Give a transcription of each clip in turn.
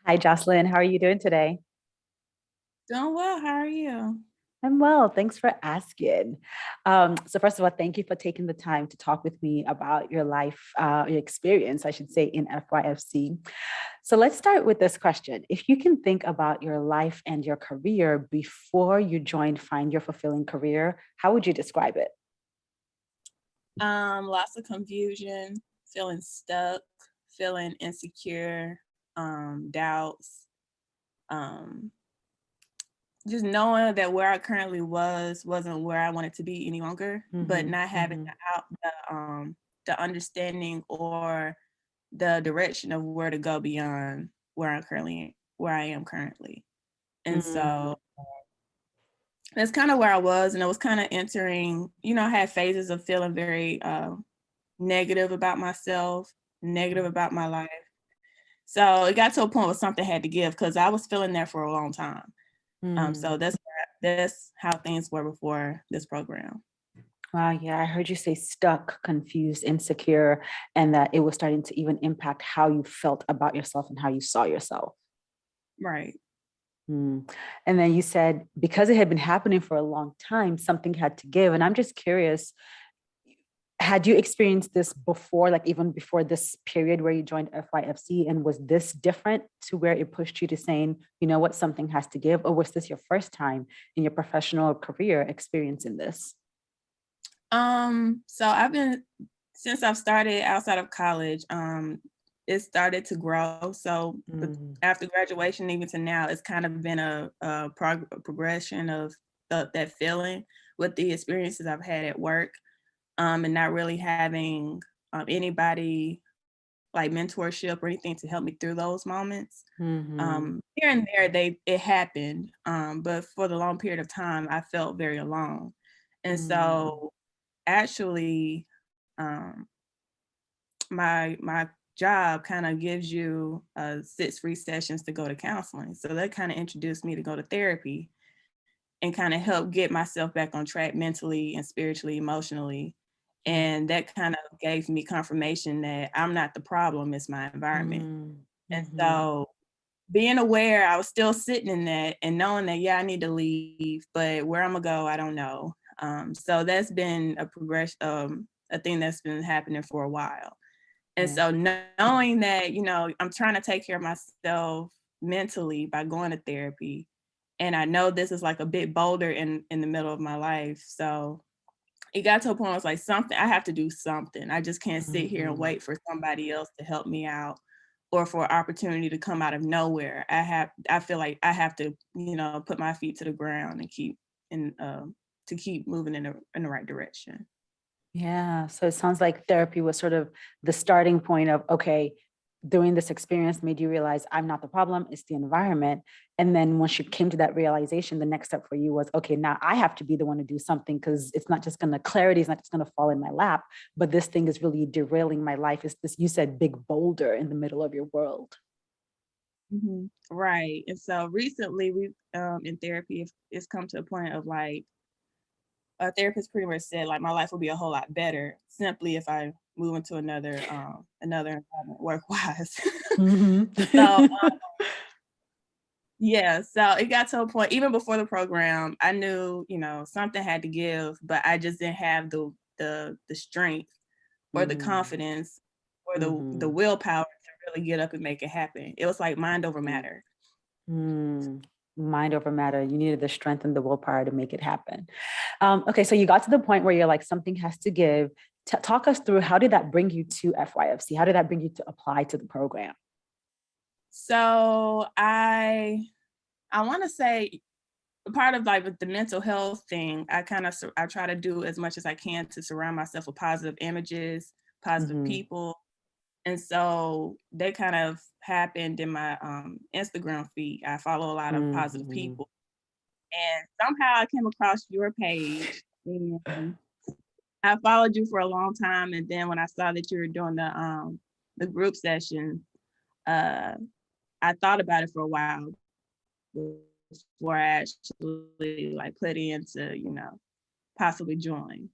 Hi, Joslynn. How are you doing today? Doing well. How are you? I'm well. Thanks for asking. So first of all, thank you for taking the time to talk with me about your life, your experience, I should say, in FYFC. So let's start with this question. If you can think about your life and your career before you joined Find Your Fulfilling Career, how would you describe it? Lots of confusion, feeling stuck, feeling insecure, doubts, um, just knowing that where I currently wasn't where I wanted to be any longer, but Mm-hmm, not having mm-hmm, the understanding or the direction of where to go beyond where I am currently. And mm-hmm, so that's kind of where I was, and I was kind of entering, I had phases of feeling very negative about myself, negative about my life. So it got to a point where something had to give because I was feeling that for a long time. mm. So that's how things were before this program. Wow, yeah, I heard you say stuck, confused, insecure, and that it was starting to even impact how you felt about yourself and how you saw yourself. Right. Mm. And then you said because it had been happening for a long time, something had to give. And I'm just curious, had you experienced this before, like even before this period where you joined FYFC? And was this different to where it pushed you to saying, you know what, something has to give? Or was this your first time in your professional career experiencing this? So I've been since I've started outside of college, it started to grow. So but Mm, after graduation, even to now, it's kind of been a progression of that feeling with the experiences I've had at work, and not really having anybody like mentorship or anything to help me through those moments. mhm, Here and there, it happened, but for the long period of time, I felt very alone. And mm, so, actually, um, my job kind of gives you 6 free sessions to go to counseling. So that kind of introduced me to go to therapy and kind of help get myself back on track mentally and spiritually, emotionally. And that kind of gave me confirmation that I'm not the problem, it's my environment. mm, And mhm, so being aware, I was still sitting in that and knowing that, yeah, I need to leave, but where I'm gonna go, I don't know. So that's been a progression, a thing that's been happening for a while. And yeah. so knowing that, I'm trying to take care of myself mentally by going to therapy. And I know this is like a big boulder in the middle of my life. So it got to a point where it's like something I have to do something. I just can't sit here and Mhm. wait for somebody else to help me out or for an opportunity to come out of nowhere. I feel like I have to, put my feet to the ground and in to keep moving in the right direction. Yeah. So it sounds like therapy was sort of the starting point of, okay, doing this experience made you realize I'm not the problem, it's the environment. And then once you came to that realization, the next step for you was, okay, now I have to be the one to do something because it's not just going to, clarity is not just going to fall in my lap, but this thing is really derailing my life. It's this, you said, big boulder in the middle of your world. Right. And so recently we've in therapy it's come to a point of like a therapist pretty much said like my life will be a whole lot better simply if I move into another environment work wise. Mhm. So yeah, so it got to a point even before the program, I knew, something had to give, but I just didn't have the strength or the Mhm. confidence or the Mhm. willpower to really get up and make it happen. It was like mind over matter. Mm, mind over matter. You needed the strength and the willpower to make it happen. Okay, so you got to the point where you're like, something has to give. Talk us through how did that bring you to FYFC? How did that bring you to apply to the program? So I want to say part of like with the mental health thing, I try to do as much as I can to surround myself with positive images, positive Mm-hmm. people. And so that kind of happened in my Instagram feed. I follow a lot of positive Mm-hmm. people. And somehow I came across your page and I followed you for a long time. And then when I saw that you were doing the group session, uh, I thought about it for a while before I actually like put in to, possibly join.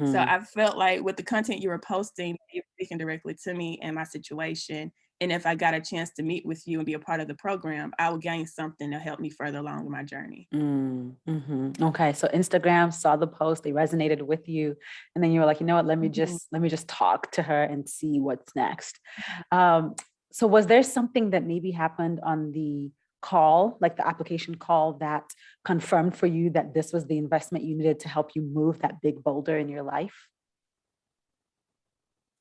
So Mm-hmm. I felt like with the content you were posting, you were speaking directly to me and my situation. And if I got a chance to meet with you and be a part of the program, I would gain something to help me further along in my journey. Okay, so Instagram saw the post, they resonated with you, and then you were like, you know what, Mhm. let me just talk to her and see what's next. Um, so was there something that maybe happened on the call, like the application call, that confirmed for you that this was the investment you needed to help you move that big boulder in your life?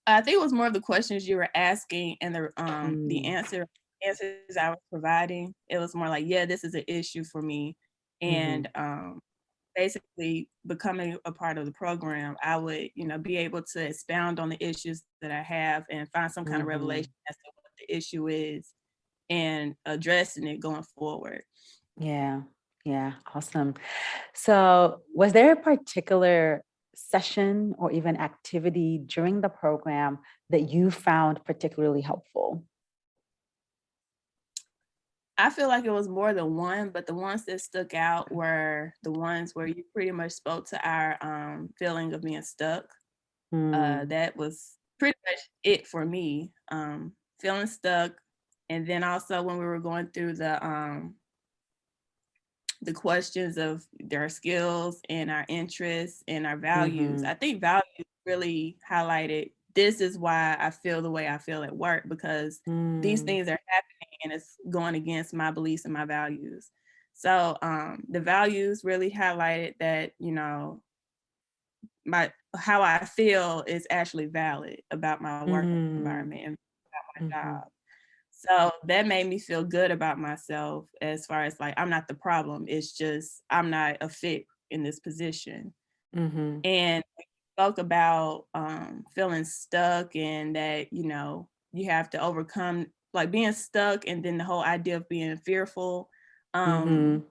I think it was more of the questions you were asking and the Mm, answers I was providing. It was more like, yeah, this is an issue for me. mhm, And basically becoming a part of the program, I would, be able to expound on the issues that I have and find some kind of revelation mhm. as to what the issue is and addressing it going forward. Yeah, yeah, awesome. So, was there a particular session or even activity during the program that you found particularly helpful? I feel like it was more than one, but the ones that stuck out were the ones where you pretty much spoke to our feeling of being stuck. Mm, That was pretty much it for me. Feeling stuck, and then also when we were going through the questions of their skills and our interests and our values. mhm, I think values really highlighted this is why I feel the way I feel at work because these mm, things are happening and it's going against my beliefs and my values. So the values really highlighted that, my how I feel is actually valid about my work mhm, environment and about my mhm, job. So that made me feel good about myself as far as like I'm not the problem. It's just I'm not a fit in this position. mhm, And we spoke about feeling stuck and that, you have to overcome like being stuck and then the whole idea of being fearful. Um, mhm,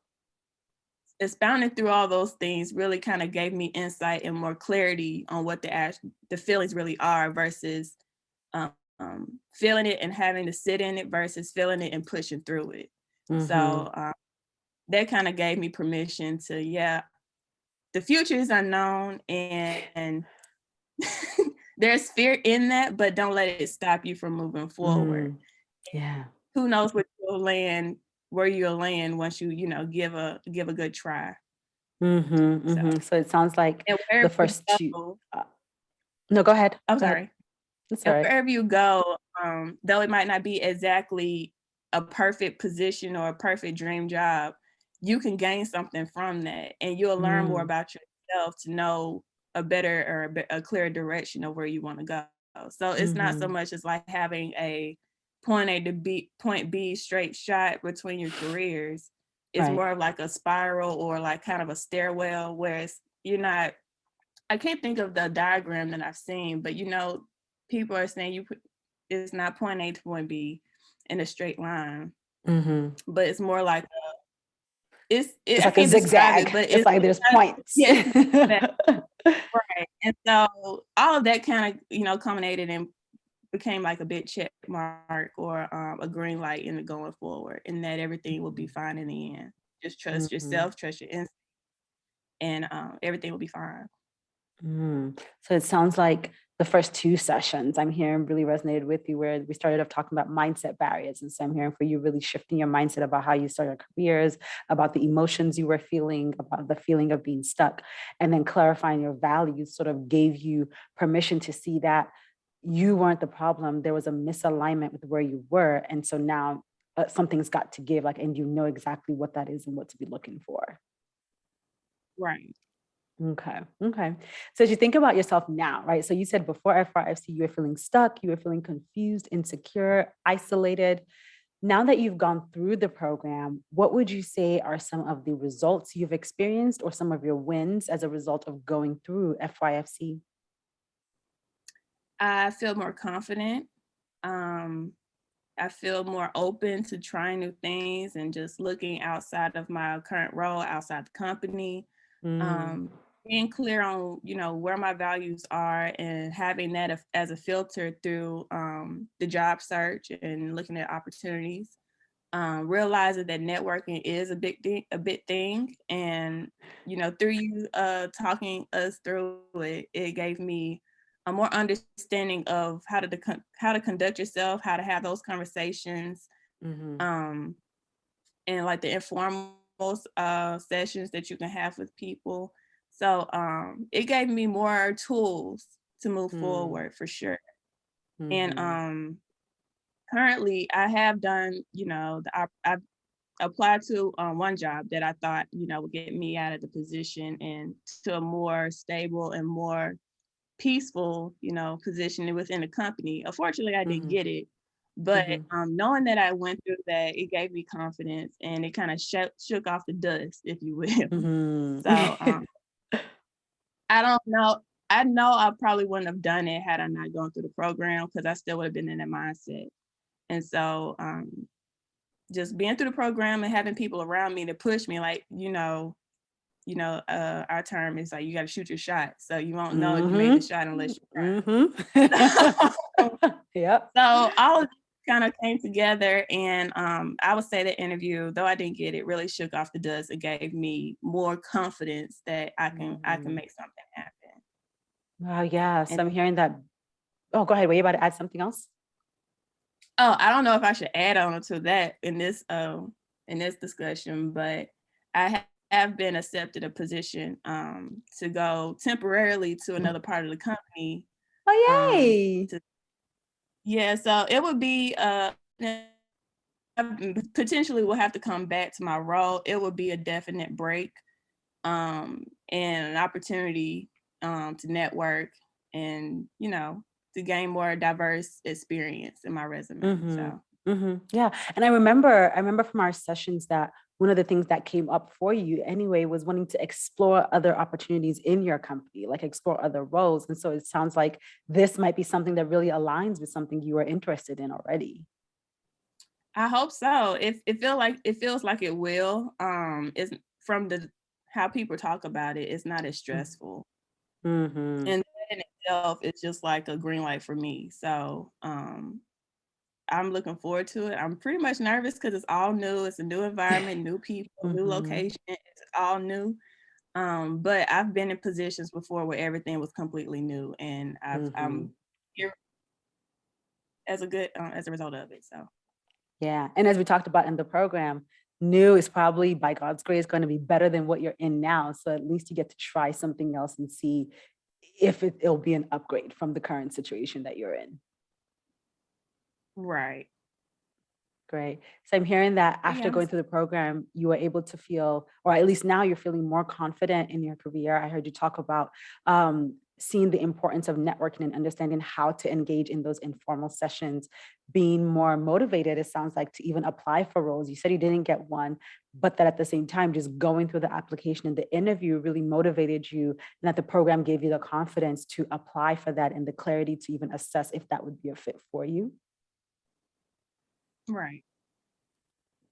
expounding through all those things really kind of gave me insight and more clarity on what the feelings really are versus um, feeling it and having to sit in it versus feeling it and pushing through it. mhm, So that kind of gave me permission to, yeah, the future is unknown and there's fear in that, but don't let it stop you from moving forward. mm. Yeah. Who knows where you'll land once you, give a good try. Mhm, So, mhm. So it sounds like and the wherever you first two. go, uh, no, go ahead. I'm Go ahead. sorry. That's all And right. wherever you go, though it might not be exactly a perfect position or a perfect dream job, you can gain something from that, and you'll learn more Mm, about yourself to know a better or a clear direction of where you want to go. So it's not so mhm, much as like having a point B straight shot between your careers. It's right. more of like a spiral or like kind of a stairwell where you're not. I can't think of the diagram that I've seen, but people are saying it's not point A to point B in a straight line, Mhm. but it's more like It's I like a can't describe it, zigzag. but It's like there's points. yeah, it's that, right. And so all of that kind of culminated and became like a big check mark or a green light in the going forward, and that everything will be fine in the end. Just trust Mhm. yourself, trust your instinct, and everything will be fine. Mm. So it sounds like the first two sessions I'm hearing really resonated with you, where we started off talking about mindset barriers. And so I'm hearing for you really shifting your mindset about how you started careers, about the emotions you were feeling, about the feeling of being stuck, and then clarifying your values sort of gave you permission to see that you weren't the problem. There was a misalignment with where you were. And so now something's got to give, like, and you know exactly what that is and what to be looking for. Right. Okay. Okay. So as you think about yourself now, right? So you said before FYFC, you were feeling stuck, you were feeling confused, insecure, isolated. Now that you've gone through the program, what would you say are some of the results you've experienced or some of your wins as a result of going through FYFC? I feel more confident. Um, I feel more open to trying new things and just looking outside of my current role, outside the company. Mm, Um, being clear on, where my values are and having that as a filter through the job search and looking at opportunities. Realizing that networking is a big thing. And, through you talking us through it, it gave me a more understanding of how to conduct yourself, how to have those conversations, um, and like the informal sessions that you can have with people. So it gave me more tools to move forward for sure. And currently I have done, I've applied to one job that I thought, would get me out of the position and to a more stable and more peaceful, position within the company. Unfortunately, I didn't get it. But knowing that I went through that, it gave me confidence and it kind of shook off the dust, if you will. So I don't know. I know I probably wouldn't have done it had I not gone through the program because I still would have been in that mindset. And so just being through the program and having people around me to push me, like, our term is like, you got to shoot your shot. So you won't know if you made the shot unless you try. Yep. So all of this kind of came together, and I would say the interview, though I didn't get it, really shook off the dust. It gave me more confidence that I can make something happen. Wow, yes, And I'm hearing that. Oh, go ahead. Were you about to add something else? oh, I don't know if I should add on to that in this discussion, but I have been accepted a position to go temporarily to another part of the company. Oh, yay. Yeah, so it would be potentially will have to come back to my role. It would be a definite break and an opportunity to network and to gain more diverse experience in my resume. So Yeah. And I remember from our sessions that one of the things that came up for you anyway was wanting to explore other opportunities in your company, like explore other roles. And so it sounds like this might be something that really aligns with something you are interested in already. I hope so. It feels like it will. It's from the how people talk about it, it's not as stressful. Mm-hmm. And that in itself is just like a green light for me. So I'm looking forward to it. I'm pretty much nervous because it's all new. It's a new environment, new people, new location. It's all new. But I've been in positions before where everything was completely new, and I'm here as a result of it. So Yeah. And as we talked about in the program, new is probably by God's grace going to be better than what you're in now. So at least you get to try something else and see if it'll be an upgrade from the current situation that you're in. right. Great. So I'm hearing that But after yeah, going through the program, you were able to feel, or at least now you're feeling more confident in your career. I heard you talk about seeing the importance of networking and understanding how to engage in those informal sessions, being more motivated, it sounds like, to even apply for roles. You said you didn't get one, but that at the same time, just going through the application and the interview really motivated you, and that the program gave you the confidence to apply for that and the clarity to even assess if that would be a fit for you. right.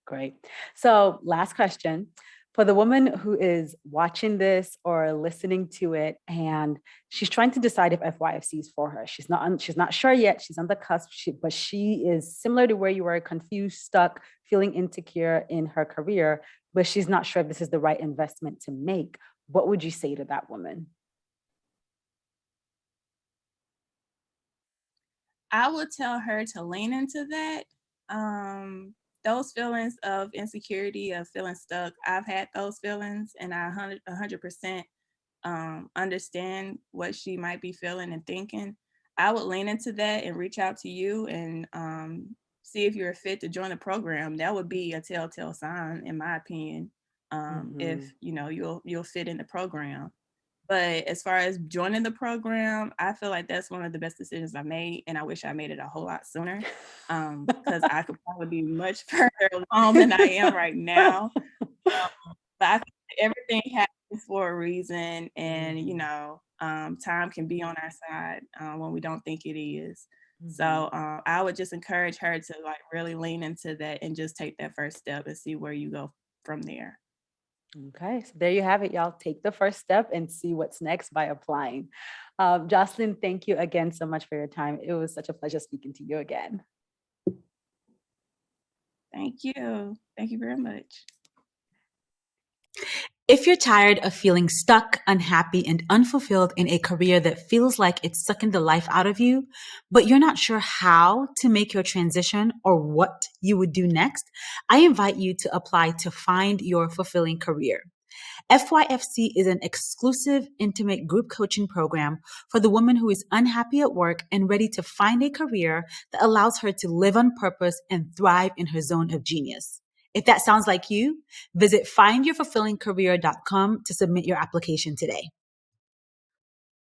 Great. So last question. For the woman who is watching this or listening to it, and she's trying to decide if FYFC is for her. She's not sure yet. She's on the cusp, but she is similar to where you were, confused, stuck, feeling insecure in her career, but she's not sure if this is the right investment to make. What would you say to that woman? I would tell her to lean into that. Those feelings of insecurity, of feeling stuck, I've had those feelings, and I 100% understand what she might be feeling and thinking. I would lean into that and reach out to you and see if you're a fit to join the program. That would be a telltale sign, in my opinion, if you'll fit in the program. But as far as joining the program, I feel like that's one of the best decisions I made, and I wish I made it a whole lot sooner, because I could probably be much further along than I am right now. But I think everything happens for a reason, and time can be on our side when we don't think it is. So I would just encourage her to like really lean into that and just take that first step and see where you go from there. Okay, so there you have it, y'all. Take the first step and see what's next by applying. Joslynn, thank you again so much for your time. It was such a pleasure speaking to you again. Thank you. Thank you very much. If you're tired of feeling stuck, unhappy, and unfulfilled in a career that feels like it's sucking the life out of you, but you're not sure how to make your transition or what you would do next, I invite you to apply to Find Your Fulfilling Career. FYFC is an exclusive, intimate group coaching program for the woman who is unhappy at work and ready to find a career that allows her to live on purpose and thrive in her zone of genius. If that sounds like you, visit findyourfulfillingcareer.com to submit your application today.